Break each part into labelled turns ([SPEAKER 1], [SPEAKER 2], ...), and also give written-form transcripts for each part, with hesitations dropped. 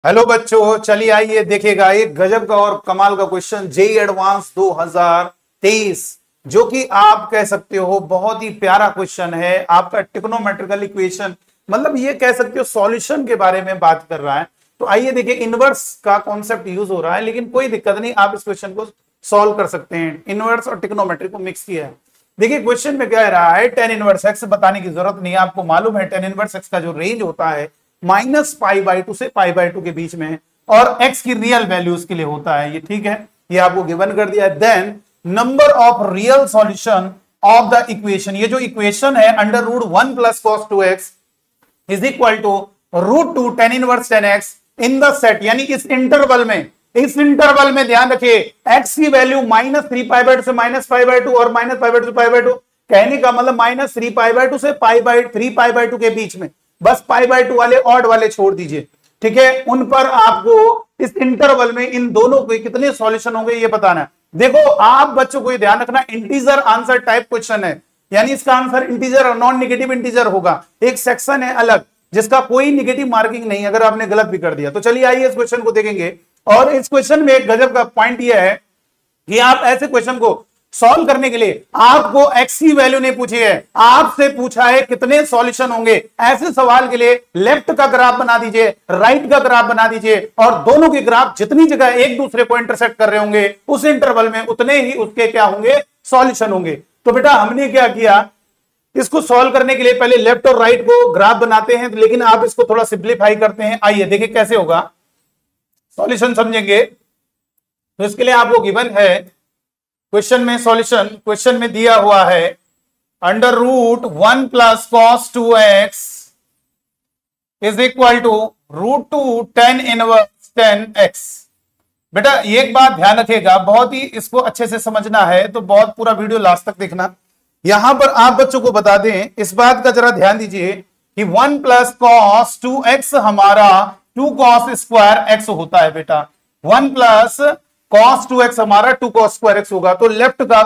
[SPEAKER 1] Hello बच्चों, चलिए आइए देखिएगा एक गजब का और कमाल का क्वेश्चन जेईई एडवांस 2023 जो कि आप कह सकते हो बहुत ही प्यारा क्वेश्चन है। आपका ट्रिग्नोमेट्रिकल इक्वेशन मतलब ये कह सकते हो सॉल्यूशन के बारे में बात कर रहा है। तो आइए देखिए, इनवर्स का कॉन्सेप्ट यूज हो रहा है लेकिन कोई दिक्कत नहीं, आप इस क्वेश्चन को सॉल्व कर सकते हैं। इनवर्स और ट्रिग्नोमेट्री को मिक्स किया है। देखिए क्वेश्चन में क्या रहा है, टेन इनवर्स एक्स बताने की जरूरत नहीं है, आपको मालूम है टेन इनवर्स एक्स का जो रेंज होता है -π/2 से π/2 के बीच में है और x की रियल वैल्यू उसके लिए होता है। ये ठीक है, ये आपको गिवन कर दिया है। Then number of real solution of the equation, ये जो इक्वेशन है √1 + cos 2x is equal to √2 tan inverse 10x in the set, यानी इस इंटरवल में ध्यान रखिए x की वैल्यू -3π/2 से -π/2 और -π/2 से π/2, कहने का मतलब -3π/2 से 3π/2 के बीच में, बस π/2 वाले ऑड वाले छोड़ दीजिए, ठीक है। उन पर आपको इस इंटरवल में इन दोनों के कितने सॉल्यूशन होंगे ये बताना है। देखो आप बच्चों को ये ध्यान रखना, इंटीजर आंसर टाइप क्वेश्चन है, यानी इसका आंसर इंटीजर और नॉन नेगेटिव इंटीजर होगा। एक सेक्शन है अलग जिसका कोई नेगेटिव मार्किंग नहीं अगर आपने गलत भी कर दिया तो। चलिए आइए इस क्वेश्चन को देखेंगे। और इस क्वेश्चन में एक गजब का पॉइंट यह है कि आप ऐसे क्वेश्चन को सॉल्व करने के लिए आपको x की वैल्यू नहीं पूछी है, आपसे पूछा है कितने सॉल्यूशन होंगे। ऐसे सवाल के लिए लेफ्ट का ग्राफ बना दीजिए, राइट का ग्राफ बना दीजिए और दोनों के ग्राफ जितनी जगह एक दूसरे को इंटरसेक्ट कर रहे होंगे उस इंटरवल में उतने ही उसके क्या होंगे, सॉल्यूशन होंगे। तो बेटा हमने क्या किया, इसको सॉल्व करने के लिए पहले लेफ्ट और राइट को ग्राफ बनाते हैं, लेकिन आप इसको थोड़ा सिंप्लीफाई करते हैं। आइए देखिए कैसे होगा, सॉल्यूशन समझेंगे। तो इसके लिए आपको गिवन है क्वेश्चन में, सॉल्यूशन क्वेश्चन में दिया हुआ है √1 + cos 2x is equal to √2 tan inverse 10x। बेटा एक बात ध्यान रखिएगा, बहुत ही इसको अच्छे से समझना है तो बहुत पूरा वीडियो लास्ट तक देखना। यहां पर आप बच्चों को बता दें, इस बात का जरा ध्यान दीजिए कि 1 + cos 2x हमारा 2 cos स्क्वायर x होता है। बेटा 1 + cos 2x हमारा 2 cos स्क्वायर x होगा। तो लेफ्ट का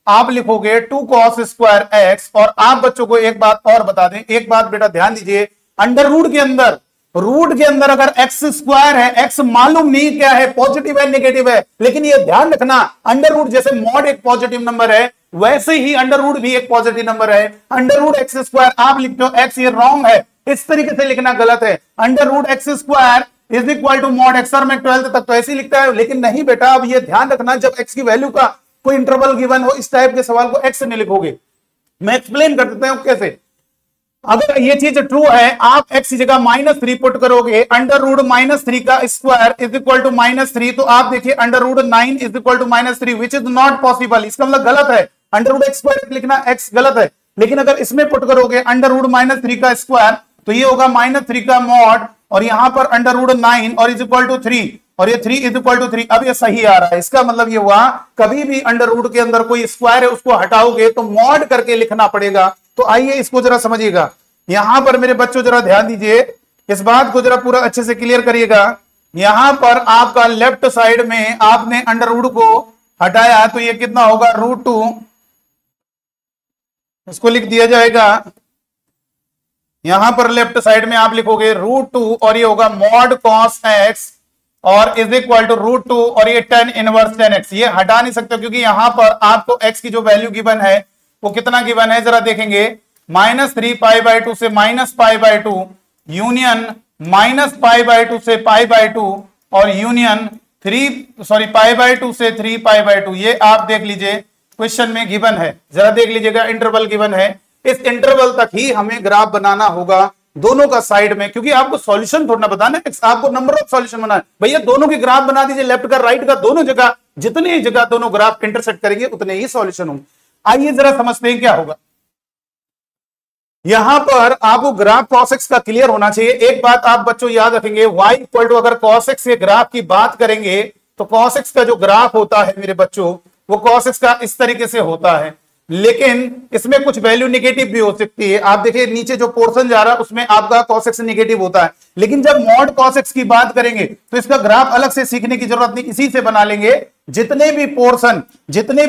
[SPEAKER 1] आप लिखोगे 2 cos स्क्वायर x। और आप बच्चों को एक बात और बता दें, एक बात बेटा ध्यान दीजिए, अंडर रूट के अंदर अगर x स्क्वायर है, x मालूम नहीं क्या है, पॉजिटिव है नेगेटिव है, लेकिन ये ध्यान रखना अंडर रूट जैसे मॉड एक पॉजिटिव नंबर है वैसे ही अंडर रूट भी एक पॉजिटिव नंबर है। अंडर रूट एक्स स्क्वायर आप लिखते हो x, ये रॉन्ग है, इस तरीके से लिखना गलत है। Under root x square is equal to mod x, और मैं 12th तक तो ऐसे ही लिखता है, लेकिन नहीं बेटा अब ये ध्यान रखना जब x की वैल्यू का कोई इंटरवल गिवन हो इस टाइप के सवाल को x से नहीं लिखोगे। मैं एक्सप्लेन कर देता हूं कैसे। अगर ये चीज ट्रू है, आप x की जगह -3 पुट करोगे, अंडर रूट -3 का स्क्वायर इज इक्वल टू -3, तो आप देखिए under root 9 is equal to -3 which is not possible. इसका मतलब गलत है, अंडर रूट एक्स स्क्वायर लिखना x गलत है। लेकिन अगर इसमें पुट करोगे अंडर रूट -3 का स्क्वायर तो ये होगा -3 का मॉड और यहां पर अंडर रूट 9 और इज इक्वल टू 3 और ये 3 इज इक्वल टू 3। अब ये सही आ रहा है, इसका मतलब ये हुआ कभी भी अंडर रूट के अंदर कोई स्क्वायर है उसको हटाओगे तो मॉड करके लिखना पड़ेगा। तो आइए इसको जरा समझिएगा। यहां पर मेरे बच्चों जरा ध्यान दीजिए, इस बात को जरा पूरा अच्छे से क्लियर करिएगा। यहां पर आपका लेफ्ट साइड में आपने अंडर रूट को हटाया तो ये कितना होगा, √2, इसको लिख दिया जाएगा। यहां पर लेफ्ट साइड में आप लिखोगे √2 और ये होगा मॉड cos x और इज इक्वल टू √2 और ये tan इनवर्स 10x। ये हटा नहीं सकते क्योंकि यहां पर आपको x की जो वैल्यू गिवन है वो कितना गिवन है जरा देखेंगे, -3π/2 से -π/2 यूनियन -π/2 से π/2 और यूनियन π/2 से 3π/2। ये आप देख लीजिए क्वेश्चन में गिवन है, जरा देख लीजिएगा इंटरवल गिवन है। इस इंटरवल तक ही हमें ग्राफ बनाना होगा दोनों का साइड में, क्योंकि आपको सॉल्यूशन थोड़ा बताना है, आपको नंबर ऑफ सॉल्यूशन बनाना है। भैया दोनों के ग्राफ बना दीजिए, लेफ्ट का राइट का, दोनों जगह जितनी जगह दोनों ग्राफ इंटरसेक्ट करेंगे उतने ही सॉल्यूशन होंगे। आइए जरा समझते हैं क्या होगा। यहां पर आपको ग्राफ cos x का क्लियर होना चाहिए। एक बात आप बच्चों याद रखेंगे, y इक्वल टू अगर cos x के ग्राफ की बात करेंगे तो cos x का जो ग्राफ होता है मेरे बच्चों वो cos x का इस तरीके से होता है, लेकिन इसमें कुछ वैल्यू नेगेटिव भी हो सकती है। आप देखिए नीचे जो पोर्शन जा रहा है उसमें आपका cos x नेगेटिव होता है, लेकिन जब मॉड cos x की बात करेंगे तो इसका ग्राफ अलग से सीखने की जरूरत नहीं, इसी से बना लेंगे। जितने भी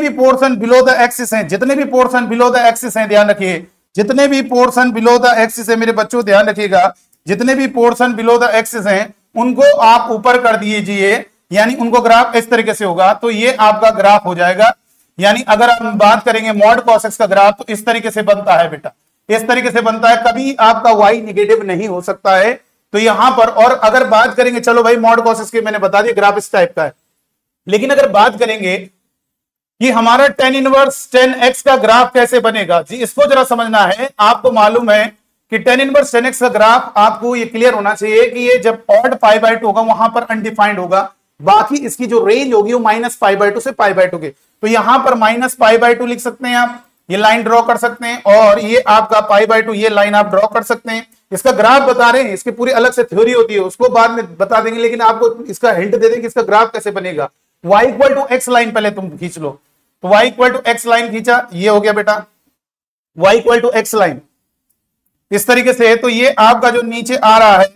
[SPEAKER 1] पोर्शन बिलो द एक्सिस हैं, ध्यान रखिए, जितने भी पोर्शन बिलो द एक्सिस है मेरे बच्चों ध्यान रखिएगा, जितने भी पोर्शन बिलो द एक्सिस हैं उनको आप ऊपर कर दीजिए, यानी उनको ग्राफ इस तरीके से होगा, तो ये आपका ग्राफ हो जाएगा। यानी अगर हम बात करेंगे मॉड cos x का ग्राफ, तो इस तरीके से बनता है बेटा, इस तरीके से बनता है, कभी आपका y निगेटिव नहीं हो सकता है। तो यहां पर, और अगर बात करेंगे, चलो भाई मॉड cos x के मैंने बता दिया ग्राफ इस टाइप का है, लेकिन अगर बात करेंगे कि हमारा tan इनवर्स tan x का ग्राफ कैसे बनेगा जी, इसको जरा समझना है। आपको मालूम है कि tan इनवर्स tan x का ग्राफ आपको ये क्लियर होना चाहिए कि ये जब ऑड π/2 होगा वहां पर अनडिफाइंड होगा, बाकी इसकी जो रेंज होगी वो -π/2 से π/2 के, तो यहां पर -π/2 लिख सकते हैं आप, ये लाइन ड्रॉ कर सकते हैं, और ये आपका π/2 ये लाइन आप ड्रॉ कर सकते हैं। इसका ग्राफ बता रहे हैं, इसकी पूरी अलग से थ्योरी होती है, उसको बाद में बता देंगे, लेकिन आपको इसका हिंट दे दें कि इसका ग्राफ कैसे बनेगा। y = x लाइन पहले तुम खींच लो, तो y = x लाइन खींचा, ये हो गया बेटा y = x लाइन इस तरीके से। तो ये आपका जो नीचे आ रहा है,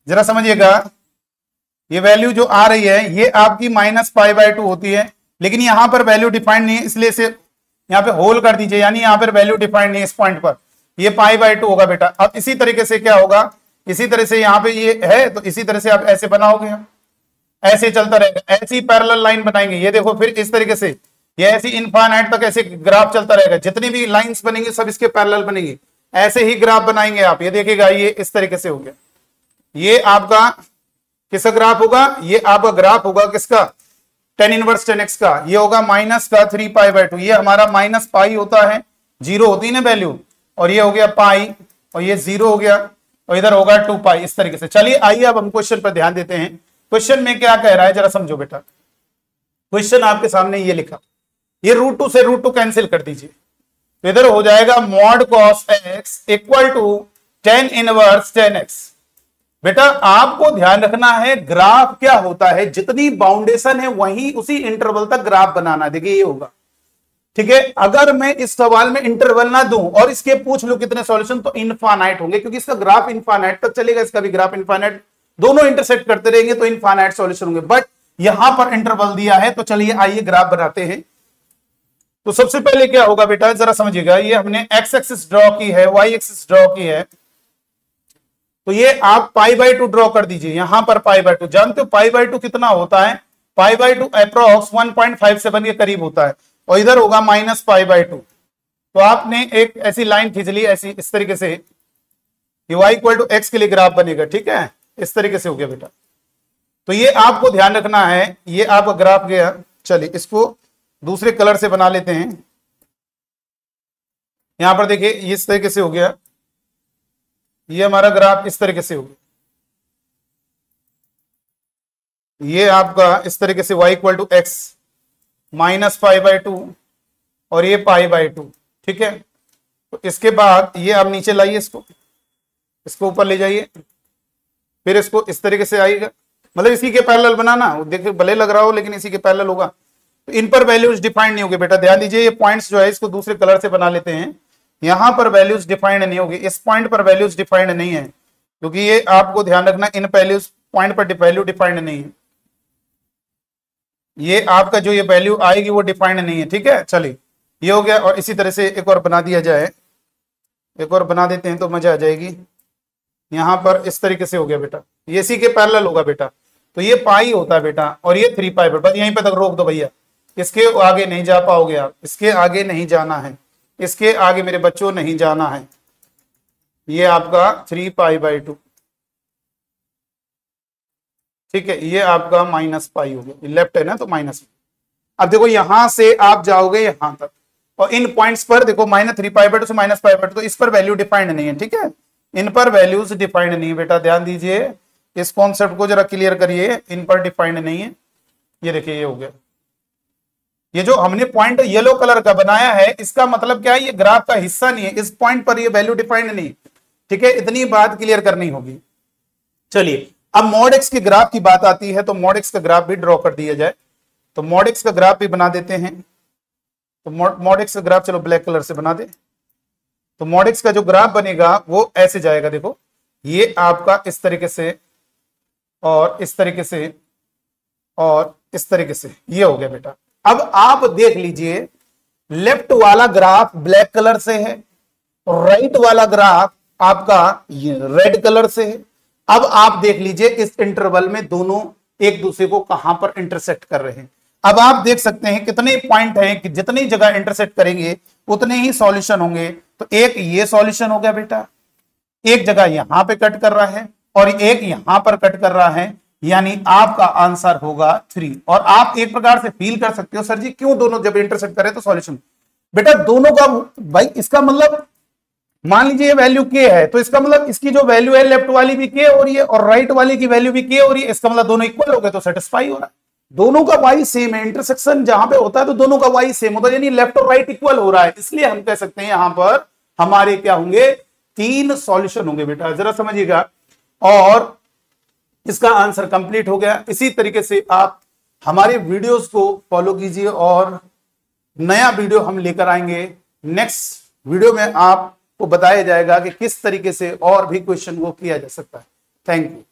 [SPEAKER 1] जरा समझिएगा, ये वैल्यू जो आ रही है ये आपकी -π/2 होती है, लेकिन यहां पर वैल्यू डिफाइंड नहीं है, इसलिए से यहां पे होल कर दीजिए, यानी यहां पर वैल्यू डिफाइंड नहीं है इस पॉइंट पर, ये π/2 होगा बेटा। अब इसी तरीके से क्या होगा, इसी तरह से यहां पे ये है, तो इसी तरह से आप ऐसे बनाओगे, ऐसे चलता रहेगा, ऐसी पैरेलल लाइन बनाएंगे, ये देखो, फिर इस तरीके से ये ऐसी इनफाइनाइट तक ऐसे ग्राफ चलता रहेगा, जितनी भी लाइंस बनेंगी सब इसके पैरेलल बनेंगी, ऐसे ही ग्राफ बनाएंगे आप, ये देखिएगा, ये इस तरीके से हो गया। ये आपका किसका ग्राफ होगा, ये आपका ग्राफ होगा किसका, tan इनवर्स tan x का, ये होगा माइनस का 3π/2, ये हमारा -π होता है, 0 होती है ना वैल्यू, और ये हो गया पाई, और ये 0 हो गया, और इधर होगा 2π, इस तरीके से। चलिए आइए अब हम क्वेश्चन पर ध्यान देते हैं, क्वेश्चन में क्या कह रहा है जरा समझो बेटा। क्वेश्चन आपके सामने ये लिखा, ये √2 से √2 कैंसिल कर दीजिए, तो इधर हो जाएगा mod cos x = tan inverse tan x। बेटा आपको ध्यान रखना है, ग्राफ क्या होता है, जितनी बाउंडेशन है वहीं उसी इंटरवल तक ग्राफ बनाना, देखिए ये होगा, ठीक है। अगर मैं इस सवाल में इंटरवल ना दूं और इसके पूछ लूं कितने सॉल्यूशन, तो इनफाइनाइट होंगे, क्योंकि इसका ग्राफ इनफाइनाइट तक चलेगा, इसका भी ग्राफ इनफाइनाइट, दोनों इंटरसेक्ट करते रहेंगे तो इनफाइनाइट सॉल्यूशन होंगे, बट यहां पर इंटरवल दिया है। तो चलिए आइए ग्राफ बनाते हैं। तो सबसे पहले क्या होगा बेटा, जरा समझिएगा, ये हमने x एक्सिस ड्रॉ की है, y एक्सिस ड्रॉ की है, तो ये आप π/2 ड्रॉ कर दीजिए, यहां पर π/2, जानते हो π/2 कितना होता है, π/2 अप्रोक्स 1.57 के करीब होता है, और इधर होगा -π/2। तो आपने एक ऐसी लाइन खींच ली, ऐसी इस तरीके से, ये y = x के लिए ग्राफ बनेगा, ठीक है, इस तरीके से हो गया बेटा। तो ये आपको ध्यान रखना है, ये आपका ग्राफ गया। चलिए इसको दूसरे कलर से बना लेते हैं, यहां पर देखिए इस तरीके से हो गया, ये हमारा ग्राफ इस तरीके से हो गया, ये आपका इस तरीके से y = x -π/2 और ये π/2, ठीक है। तो इसके बाद ये आप नीचे लाइए, इसको ऊपर ले जाइए, फिर इसको इस तरीके से आएगा, मतलब इसी के पैरेलल बनाना, देखिए भले लग रहा हो लेकिन इसी के पैरेलल होगा। तो इन पर वैल्यूज डिफाइंड नहीं होगी बेटा, ध्यान दीजिए, ये पॉइंट्स जो है इसको दूसरे कलर से बना लेते हैं, यहां पर वैल्यूज डिफाइंड नहीं होगी, इस पॉइंट पर वैल्यूज डिफाइंड नहीं है, क्योंकि ये आपको ध्यान रखना, इन वैल्यूज पॉइंट पर वैल्यू डिफाइंड नहीं है, ये आपका जो ये वैल्यू आएगी वो डिफाइंड नहीं है, ठीक है। चलिए ये हो गया, और इसी तरह से एक और बना दिया जाए, एक और बना देते हैं तो मजा आ जाएगी। यहां पर इस तरीके से हो गया बेटा, ये इसी के पैरेलल होगा बेटा, तो ये पाई होता है बेटा, और ये 3π, बस यहीं पे तक रोक दो भैया, इसके आगे नहीं जा पाओगे आप, इसके आगे नहीं जाना है, इसके आगे मेरे बच्चों नहीं जाना है। ये आपका 3π/2, ठीक है, ये आपका -π हो गया, लेफ्ट है ना तो माइनस। अब देखो यहां से आप जाओगे यहां तक, और इन पॉइंट्स पर देखो -3π/2 से -π/2, तो इस पर वैल्यू डिफाइंड नहीं है, ठीक है, इन पर वैल्यूज डिफाइंड नहीं है बेटा, ध्यान दीजिए, इस कॉन्सेप्ट को जरा क्लियर करिए, इन पर डिफाइंड नहीं है। ये देखिए ये हो गया, ये जो हमने पॉइंट येलो कलर का बनाया है, इसका मतलब क्या है, ये ग्राफ का हिस्सा नहीं है, इस पॉइंट पर ये वैल्यू डिफाइंड नहीं, ठीक है, इतनी बात क्लियर करनी होगी। चलिए अब मॉड x के ग्राफ की बात आती है, तो मॉड x का ग्राफ भी ड्रॉ कर दिया जाए, तो मॉड x का ग्राफ भी बना देते हैं। तो मॉड x का ग्राफ चलो ब्लैक कलर से बना दे, तो मॉड x का जो ग्राफ बनेगा वो ऐसे जाएगा, देखो ये आपका इस तरीके से, और इस तरीके से, और इस तरीके से, ये हो गया बेटा। अब आप देख लीजिए, लेफ्ट वाला ग्राफ ब्लैक कलर से है, और राइट वाला ग्राफ आपका रेड कलर से है, अब आप देख लीजिए इस इंटरवल में दोनों एक दूसरे को कहां पर इंटरसेक्ट कर रहे हैं। अब आप देख सकते हैं कितने पॉइंट हैं कि जितनी जगह इंटरसेक्ट करेंगे उतने ही सॉल्यूशन होंगे। तो एक ये सॉल्यूशन हो गया बेटा, एक जगह यहां पे कट कर रहा है और एक यहां पर कट कर रहा है, यानी आपका आंसर होगा 3। और आप एक प्रकार से फील कर सकते हो सर जी क्यों दोनों जब इंटरसेक्ट करें तो सॉल्यूशन। बेटा दोनों का भाई इसका मतलब मान लीजिए ये वैल्यू के है तो इसका मतलब इसकी जो वैल्यू है लेफ्ट वाली भी के और ये और राइट वाली की वैल्यू भी के और ये, इसका मतलब दोनों इक्वल हो गए तो सेटिस्फाई हो रहा है। दोनों का वाई सेम है, इंटरसेक्शन जहां पे होता है तो दोनों का वाई सेम होता है, यानी लेफ्ट और राइट इक्वल हो रहा है, इसलिए हम कह सकते हैं यहां पर हमारे क्या होंगे 3 सॉल्यूशन होंगे। बेटा जरा समझिएगा और इसका आंसर कंप्लीट हो गया। इसी तरीके से आप हमारे वीडियोस को फॉलो कीजिए और नया वीडियो हम लेकर आएंगे। नेक्स्ट वीडियो में आपको बताया जाएगा कि किस तरीके से और भी क्वेश्चन को किया जा सकता है। Thank you.